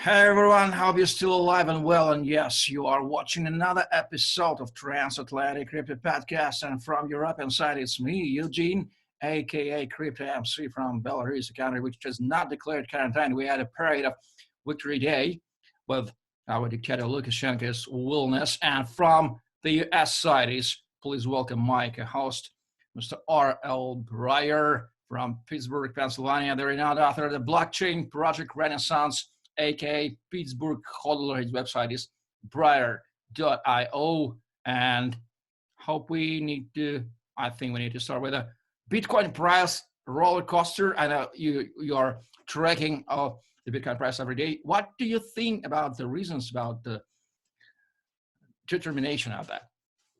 Hey everyone, hope you're still alive and well, and yes, you are watching another episode of Transatlantic Crypto Podcast, and from European side, it's me, Eugene, aka CryptoEmcee from Belarus, a country which has not declared quarantine. We had a parade of Victory Day with our dictator Lukashenko's willness, and from the US side is, please welcome my co-host, Mr. R.L. Breyer from Pittsburgh, Pennsylvania, the renowned author of the Blockchain Project Renaissance, aka Pittsburgh HODLr. His website is breyer.io, and I think we need to start with a Bitcoin price roller coaster. I know you are tracking the Bitcoin price every day. What do you think about the reasons about the determination of that?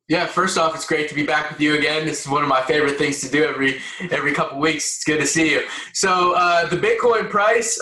Yeah, first off, it's great to be back with you again. This is one of my favorite things to do every couple weeks. It's good to see you. So the Bitcoin price,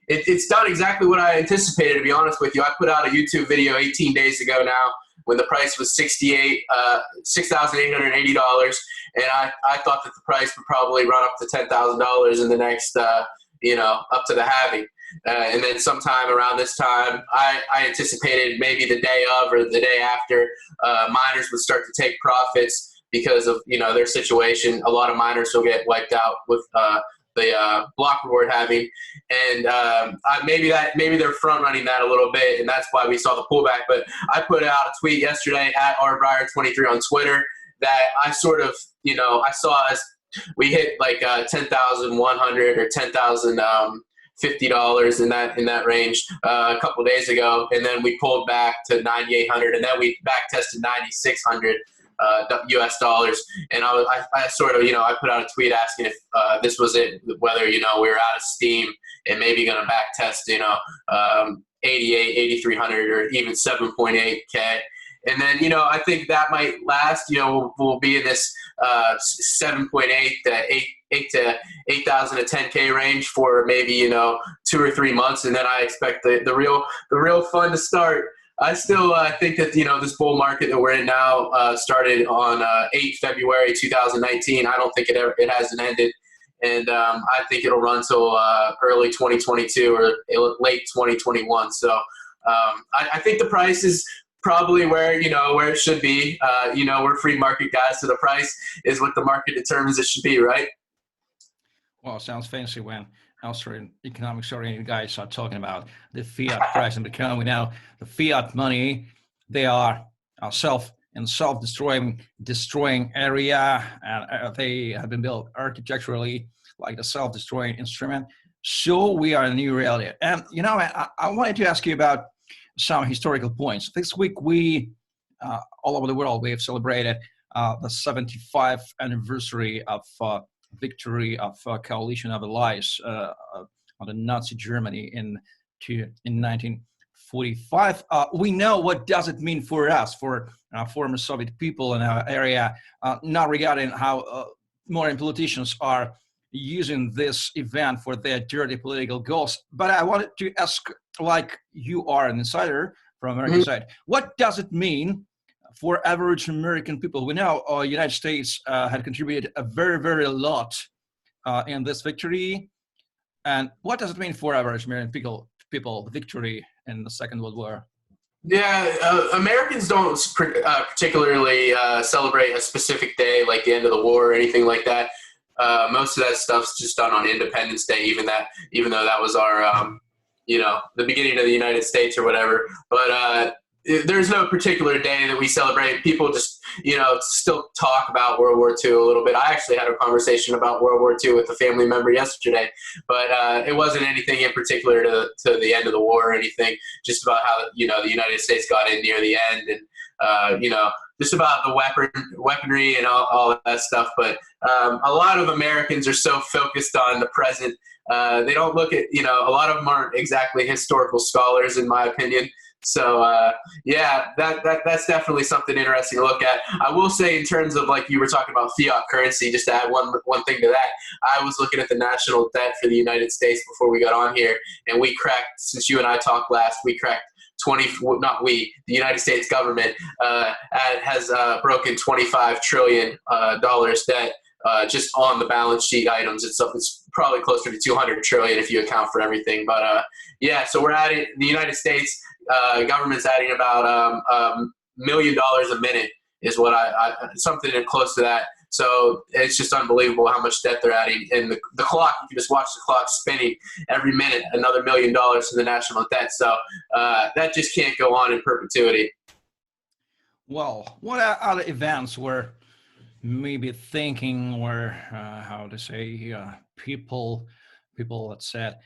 it's done exactly what I anticipated, to be honest with you. I put out a YouTube video 18 days ago now when the price was $6,880, and I thought that the price would probably run up to $10,000 in the next, up to the halving. And then sometime around this time, I anticipated maybe the day of or the day after, miners would start to take profits because of their situation. A lot of miners will get wiped out with the block reward halving, and maybe they're front running that a little bit, and that's why we saw the pullback. But I put out a tweet yesterday at rbreyer23 on Twitter that I sort of I saw as we hit like 10,100 or 10,000. $50 in that range a couple of days ago, and then we pulled back to 9,800, and then we back tested 9,600 US dollars. And I sort of I put out a tweet asking if this was it, whether we were out of steam and maybe going to back test 8,300 or even 7.8K. And then, I think that might last. We'll be in this 7.8 to 8,000 to 10K range for maybe 2 or 3 months, and then I expect the real fun to start. I still think that this bull market that we're in now started on 8 February 2019. I don't think it hasn't ended, and I think it'll run till early 2022 or late 2021. So I think the price is probably where it should be. We're free market guys, so the price is what the market determines it should be, right? Well, it sounds fancy when economics-oriented guys are talking about the fiat price in the economy. Now, the fiat money, they are self-destroying area, and they have been built architecturally like the self-destroying instrument. So we are in a new reality. And I wanted to ask you about some historical points. This week, we all over the world, we have celebrated the 75th anniversary of victory of coalition of allies on the Nazi Germany in 1945. We know what does it mean for us, for former Soviet people in our area, not regarding how modern politicians are using this event for their dirty political goals. But I wanted to ask, like you are an insider from American side, what does it mean for average American people? We know United States had contributed a very, very lot in this victory. And what does it mean for average American people, the victory in the Second World War? Yeah, Americans don't particularly celebrate a specific day like the end of the war or anything like that. Most of that stuff's just done on Independence Day, even though that was our, the beginning of the United States or whatever. But there's no particular day that we celebrate. People just, still talk about World War II a little bit. I actually had a conversation about World War II with a family member yesterday, but it wasn't anything in particular to the end of the war or anything, just about how, the United States got in near the end and, just about the weaponry and all that stuff. But a lot of Americans are so focused on the present. They don't look at, a lot of them aren't exactly historical scholars, in my opinion. So yeah, that's definitely something interesting to look at. I will say, in terms of, like you were talking about fiat currency, just to add one thing to that, I was looking at the national debt for the United States before we got on here, and we cracked, since you and I talked last, we cracked the United States government has broken $25 trillion debt just on the balance sheet items. It's probably closer to 200 trillion if you account for everything. But yeah, so we're adding, the United States government's adding about $1 million a minute is what something close to that. So it's just unbelievable how much debt they're adding. And the clock, you can just watch the clock spinning every minute, another $1 million to the national debt. So that just can't go on in perpetuity. Well, what other events were maybe thinking, or how to say, people that said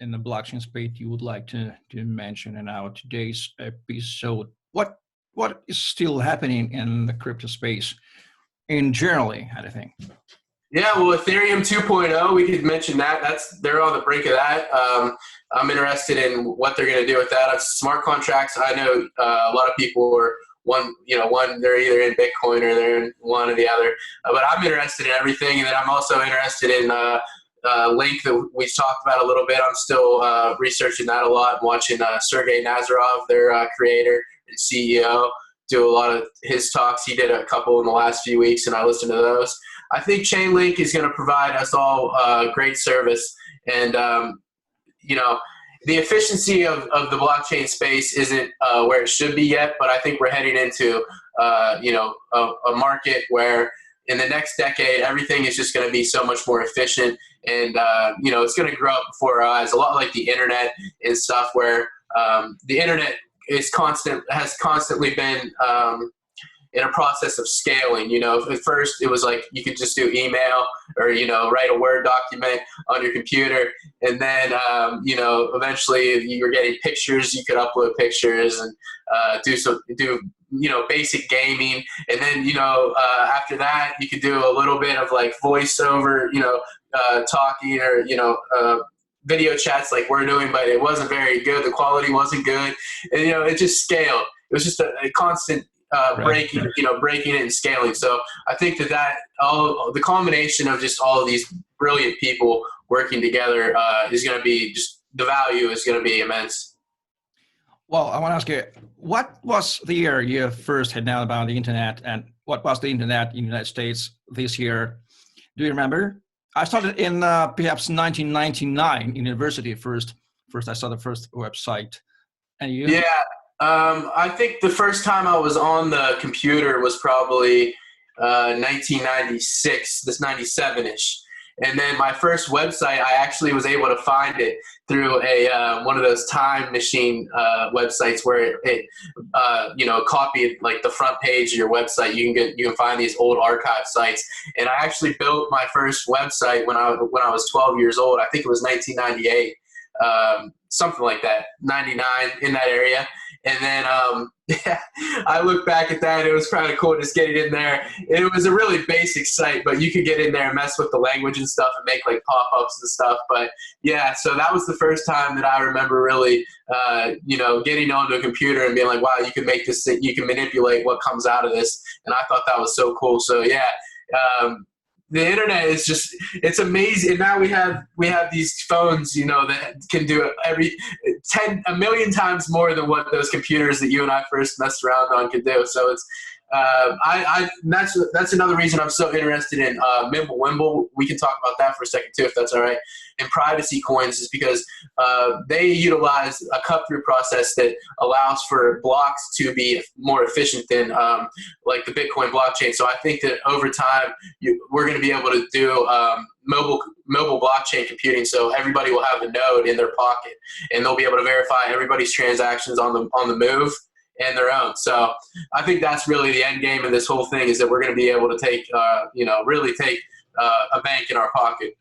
in the blockchain space you would like to mention in our today's episode? What is still happening in the crypto space in generally, I think? Yeah, well, Ethereum 2.0, we could mention that. They're on the brink of that. I'm interested in what they're going to do with that. Smart contracts, I know a lot of people are one, they're either in Bitcoin or they're in one or the other. But I'm interested in everything, and then I'm also interested in Link that we've talked about a little bit. I'm still researching that a lot, watching Sergey Nazarov, their creator and CEO, do a lot of his talks. He did a couple in the last few weeks, and I listened to those. I think Chainlink is going to provide us all great service, and the efficiency of the blockchain space isn't where it should be yet, but I think we're heading into a market where in the next decade everything is just going to be so much more efficient, and it's going to grow up before our eyes, a lot like the internet and stuff, where the internet has constantly been in a process of scaling. At first it was like you could just do email or write a Word document on your computer, and then eventually you were getting pictures. You could upload pictures and do basic gaming, and then after that you could do a little bit of like voiceover, talking, or video chats like we're doing, but it wasn't very good. The quality wasn't good, and it just scaled. It was just a constant breaking it and scaling. So I think that all the combination of just all of these brilliant people working together is going to be just, the value is going to be immense. Well, I want to ask you, what was the year you first had known about the internet, and what was the internet in the United States this year? Do you remember? I started in perhaps 1999 in university first. I saw the first website. And you? Yeah. I think the first time I was on the computer was probably 1996, this 97-ish. And then my first website, I actually was able to find it through one of those time machine websites where it copied like the front page of your website. You can find these old archive sites. And I actually built my first website when I was 12 years old. I think it was 1998, something like that, 99, in that area. And then I look back at that, it was kind of cool just getting in there. It was a really basic site, but you could get in there and mess with the language and stuff and make like pop-ups and stuff. But yeah, so that was the first time that I remember really, getting onto a computer and being like, wow, you can make this thing, you can manipulate what comes out of this. And I thought that was so cool. So yeah, the internet is just, it's amazing. And now we have these phones, that can do a million times more than what those computers that you and I first messed around on could do. So it's, that's another reason I'm so interested in Mimblewimble. We can talk about that for a second too, if that's all right. And privacy coins is because they utilize a cut-through process that allows for blocks to be more efficient than like the Bitcoin blockchain. So I think that over time we're going to be able to do mobile blockchain computing. So everybody will have a node in their pocket, and they'll be able to verify everybody's transactions on the move and their own. So I think that's really the end game of this whole thing, is that we're going to be able to take, really take a bank in our pocket.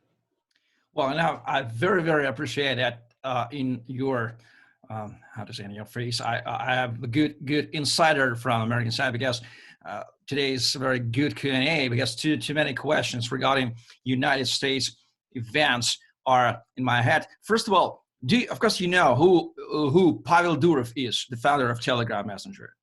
Well, now I very, very appreciate that in your, how to say, in your phrase. I have a good insider from American side, because today is a very good Q&A, because too many questions regarding United States events are in my head. First of all, of course, you know who Pavel Durov is, the founder of Telegram Messenger.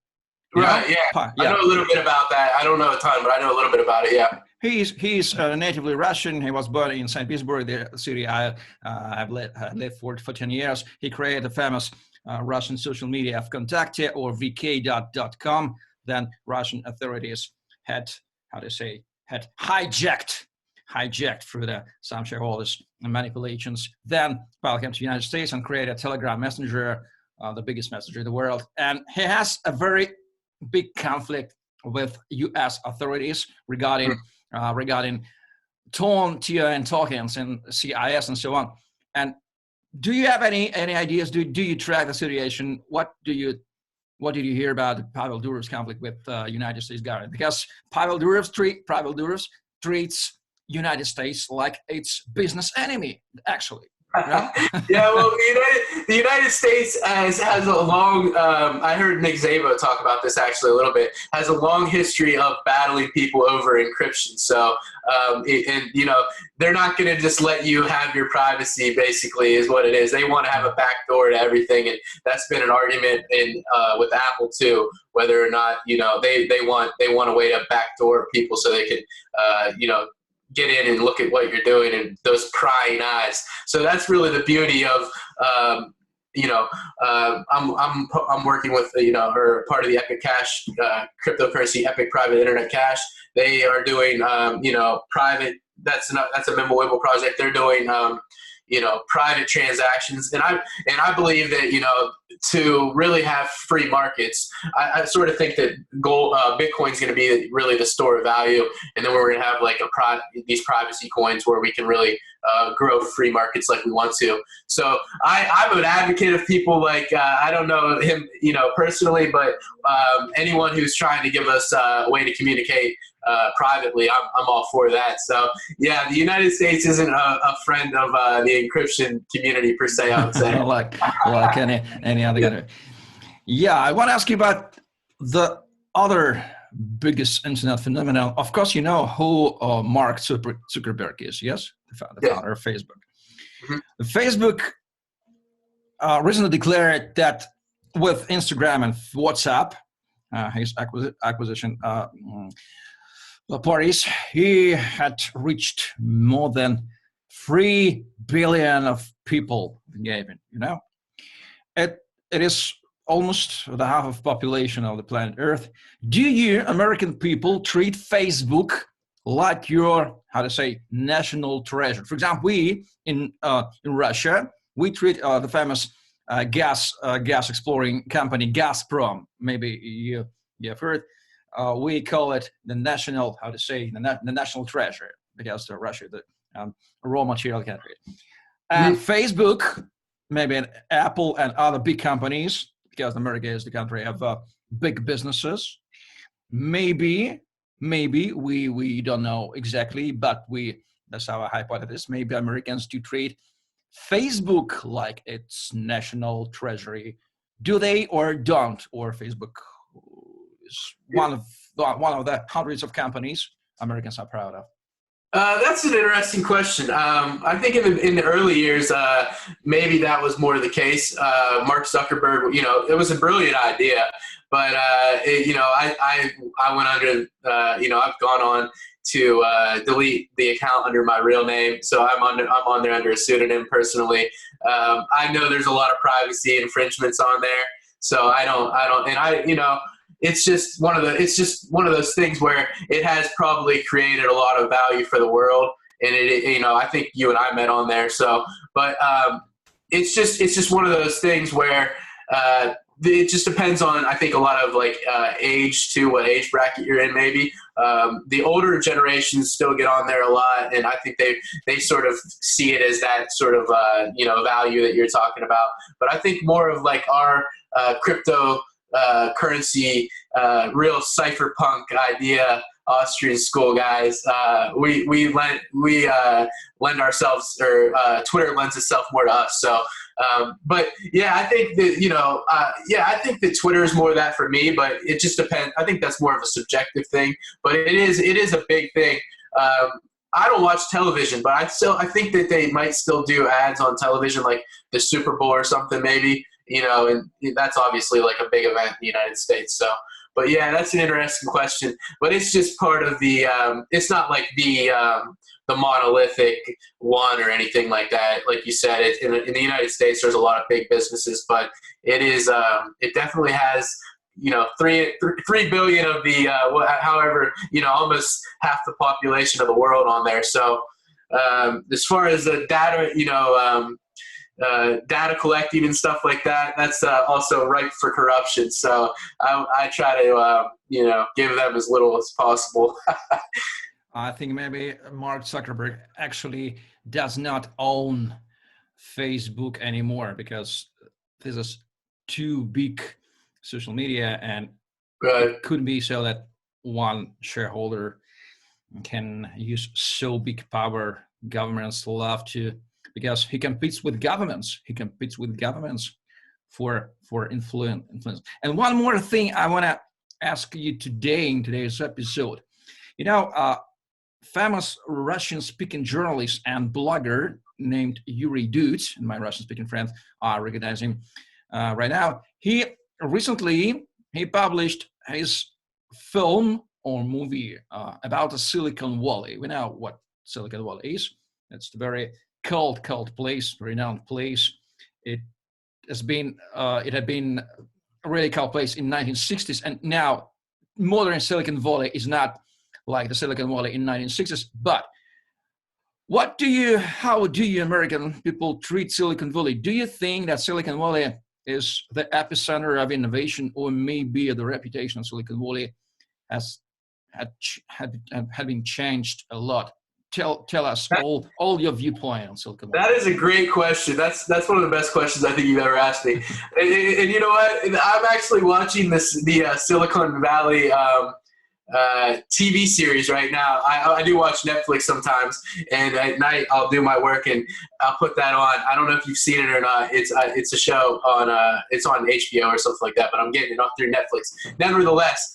Right, yeah. I know a little bit about that. I don't know a ton, but I know a little bit about it, yeah. He's natively Russian. He was born in St. Petersburg, the city I have lived for 10 years. He created the famous Russian social media VKontakte, or vk.com. Then Russian authorities had, how to say, had hijacked through some shareholders and manipulations, then welcome to the United States and created a Telegram messenger, the biggest messenger in the world. And he has a very big conflict with U.S. authorities regarding TIA tokens and CIS and so on. And do you have any ideas? Do you track the situation? What did you hear about Pavel Durov's conflict with United States government? Because Pavel Durov treats United States like its business enemy, actually. No? Yeah, well, the United States has a long, I heard Nick Szabo talk about this actually a little bit, has a long history of battling people over encryption. So, they're not going to just let you have your privacy, basically, is what it is. They want to have a backdoor to everything, and that's been an argument with Apple too, whether or not, they want a way to backdoor people so they can, get in and look at what you're doing and those prying eyes. So that's really the beauty of, I'm working with, or part of the Epic Cash, cryptocurrency, Epic Private Internet Cash. They are doing, private, that's a Mimblewimble project. They're doing, private transactions. And I believe that, to really have free markets, I sort of think that Bitcoin is going to be really the store of value. And then we're going to have like these privacy coins where we can really grow free markets like we want to. So I'm an advocate of people like, I don't know him, personally, but anyone who's trying to give us a way to communicate privately, I'm all for that. So yeah, the United States isn't a friend of the encryption community per se, I would say. like any other country. Yeah, I want to ask you about the other biggest internet phenomenon. Of course, you know who Mark Zuckerberg is, yes? The founder of Facebook. Mm-hmm. Facebook recently declared that with Instagram and WhatsApp, his acquisition parties, he had reached more than 3 billion of people engaging. It is almost the half of population of the planet Earth. Do you American people treat Facebook like your, national treasure? For example, we in Russia, we treat the famous gas exploring company Gazprom. Maybe you have heard. We call it the national, the national treasure, because Russia, the raw material country. And Facebook, maybe Apple and other big companies, because America is the country of big businesses. Maybe we don't know exactly, but that's our hypothesis. Maybe Americans do treat Facebook like its national treasury. Do they or don't? Or Facebook is one of the hundreds of companies Americans are proud of? That's an interesting question. I think in the early years, maybe that was more the case. Mark Zuckerberg, it was a brilliant idea, but I went under. I've gone on to delete the account under my real name, so I'm on there under a pseudonym personally. I know there's a lot of privacy infringements on there, so I don't, and it's just one of those things where it has probably created a lot of value for the world, and I think you and I met on there. So, but it's just one of those things where it just depends on, I think, a lot of age too, what age bracket you're in. Maybe the older generations still get on there a lot, and I think they sort of see it as that sort of value that you're talking about. But I think more of our crypto currency, real cypherpunk idea, Austrian school guys. We lend ourselves, or Twitter lends itself more to us. So, but yeah, I think that I think that Twitter is more of that for me. But it just depends. I think that's more of a subjective thing. But it is a big thing. I don't watch television, but I think that they might still do ads on television, like the Super Bowl or something, maybe. And that's obviously like a big event in the United States. So, but yeah, that's an interesting question. But it's just part of the. It's not like the monolithic one or anything like that. Like you said, in the United States, there's a lot of big businesses, but it is. It definitely has 3 billion of the however, almost half the population of the world on there. So as far as the data, data collecting and stuff like that, that's also ripe for corruption. So I try to give them as little as possible. I think maybe Mark Zuckerberg actually does not own Facebook anymore, because this is too big social media, and it couldn't be so that one shareholder can use so big power. Governments love to, because he competes with governments. He competes with governments for influence. And one more thing I want to ask you today in today's episode. Famous Russian-speaking journalist and blogger named Yuri Dudz, and my Russian-speaking friends are recognizing right now. He recently published his film or movie about the Silicon Valley. We know what Silicon Valley is. It's a very cult place, renowned place. It had been a really cult place in 1960s, and now modern Silicon Valley is not like the Silicon Valley in 1960s. But how do you American people treat Silicon Valley? Do you think that Silicon Valley is the epicenter of innovation, or maybe the reputation of Silicon Valley had been changed a lot? Tell us all your viewpoint on Silicon Valley. That is a great question. That's one of the best questions I think you've ever asked me. And you know what? I'm actually watching the Silicon Valley TV series right now. I do watch Netflix sometimes, and at night I'll do my work and I'll put that on. I don't know if you've seen it or not. It's a show on it's on HBO or something like that, but I'm getting it up through Netflix. Nevertheless,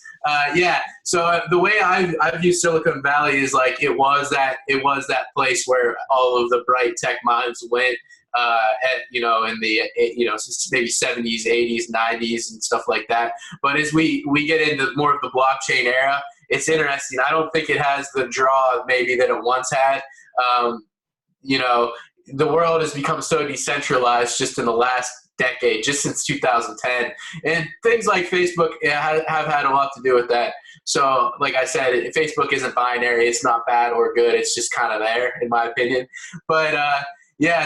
so the way I view Silicon Valley is like it was that place where all of the bright tech minds went in the maybe 70s, 80s, 90s and stuff like that. But as we get into more of the blockchain era, it's interesting. I don't think it has the draw maybe that it once had. The world has become so decentralized just in the last decade, just since 2010, and things like Facebook have had a lot to do with that. So like I said, Facebook isn't binary. It's not bad or good. It's just kind of there, in my opinion. But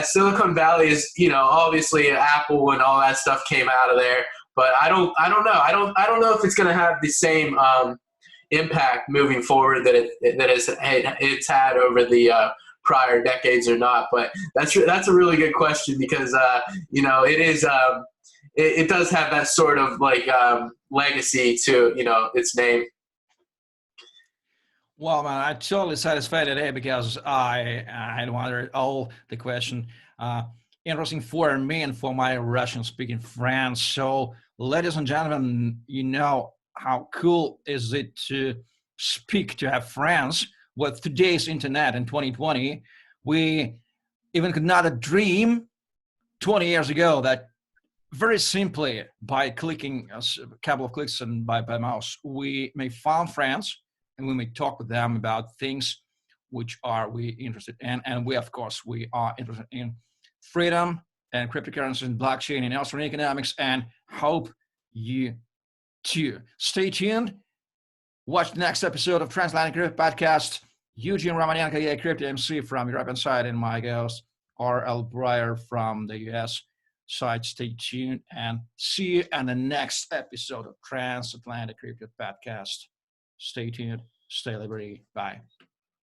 Silicon Valley is, obviously Apple and all that stuff came out of there, but I don't know. I don't know if it's going to have the same impact moving forward that it's had over the prior decades or not. But that's a really good question, because it is it does have that sort of like legacy to its name. Well, man, I'm totally satisfied today, because I had wondered all the question. Interesting for me and for my Russian-speaking friends. So, ladies and gentlemen, how cool is it to have friends with today's internet in 2020? We even could not dream 20 years ago that very simply by clicking a couple of clicks and by mouse, we may find friends and we may talk with them about things which are we interested in. And we, of course, we are interested in freedom and cryptocurrency and blockchain and also economics, and hope you too. Stay tuned. Watch the next episode of Transatlantic Crypto Podcast. Eugene Romanenko, CryptoEmcee from European side, and my guest, R.L. Breyer from the US side. Stay tuned and see you in the next episode of Transatlantic Crypto Podcast. Stay tuned. Stay liberty. Bye.